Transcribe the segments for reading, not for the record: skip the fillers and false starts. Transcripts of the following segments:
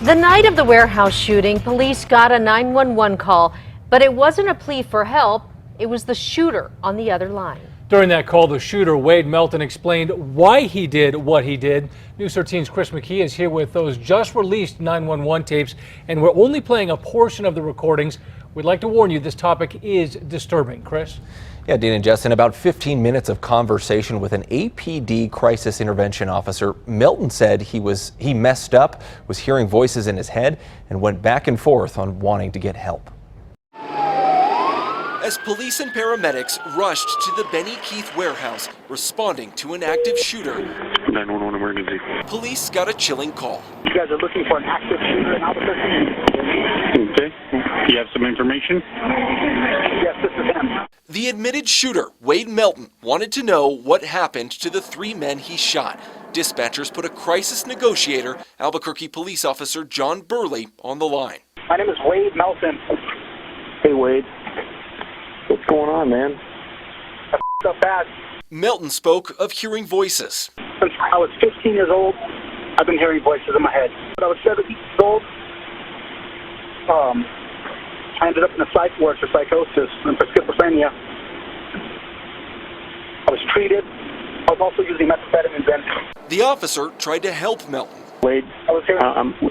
The night of the warehouse shooting, police got a 911 call, but it wasn't a plea for help. It was the shooter on the other line. During that call, the shooter, Wade Melton, explained why he did what he did. News 13's Chris McKee is here with those just released 911 tapes, and we're only playing a portion of the recordings. We'd like to warn you this topic is disturbing. Chris? Yeah, Dean and Justin, about 15 minutes of conversation with an APD crisis intervention officer. Melton said he messed up, was hearing voices in his head, and went back and forth on wanting to get help. As police and paramedics rushed to the Benny Keith warehouse, responding to an active shooter, 911 emergency. Police got a chilling call. You guys are looking for an active shooter in Albuquerque? Okay. You have some information? Yes, this is him. The admitted shooter, Wade Melton, wanted to know what happened to the 3 men he shot. Dispatchers put a crisis negotiator, Albuquerque police officer John Burley, on the line. My name is Wade Melton. Hey, Wade. What's going on, man? I f***ed up bad. Melton spoke of hearing voices. Since I was 15 years old, I've been hearing voices in my head. When I was 17 years old, I ended up in a psych ward for psychosis and for schizophrenia. I was treated. I was also using methamphetamine then. The officer tried to help Melton. Wade, I was hearing.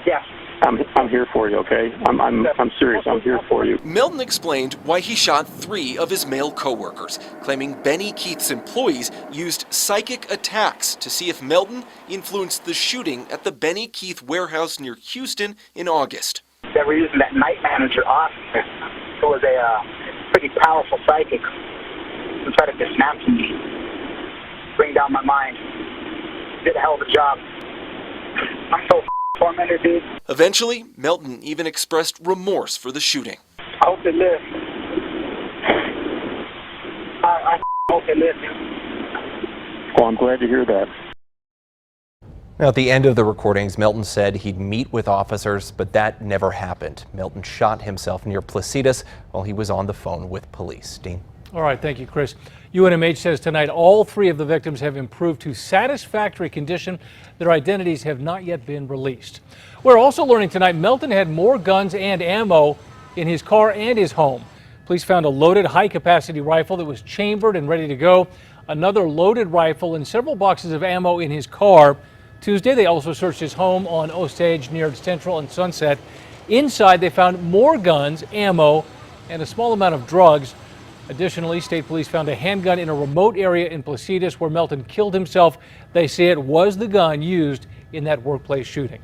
Yes. I'm here for you, okay? I'm serious. I'm here for you. Melton explained why he shot 3 of his male coworkers, claiming Benny Keith's employees used psychic attacks to see if Melton influenced the shooting at the Benny Keith warehouse near Houston in August. They were using that night manager officer, who was a pretty powerful psychic, to try to dismantle me, bring down my mind. Did a hell of a job. I'm so tormented, dude. Eventually, Melton even expressed remorse for the shooting. I hope they live. I hope they live, dude. Well, I'm glad to hear that. Now, at the end of the recordings, Melton said he'd meet with officers, but that never happened. Melton shot himself near Placitas while he was on the phone with police. Dean? All right, thank you, Chris. UNMH says tonight all 3 of the victims have improved to satisfactory condition. Their identities have not yet been released. We're also learning tonight Melton had more guns and ammo in his car and his home. Police found a loaded high-capacity rifle that was chambered and ready to go, another loaded rifle, and several boxes of ammo in his car. Tuesday, they also searched his home on Osage near Central and Sunset. Inside, they found more guns, ammo, and a small amount of drugs. Additionally, state police found a handgun in a remote area in Placitas where Melton killed himself. They say it was the gun used in that workplace shooting.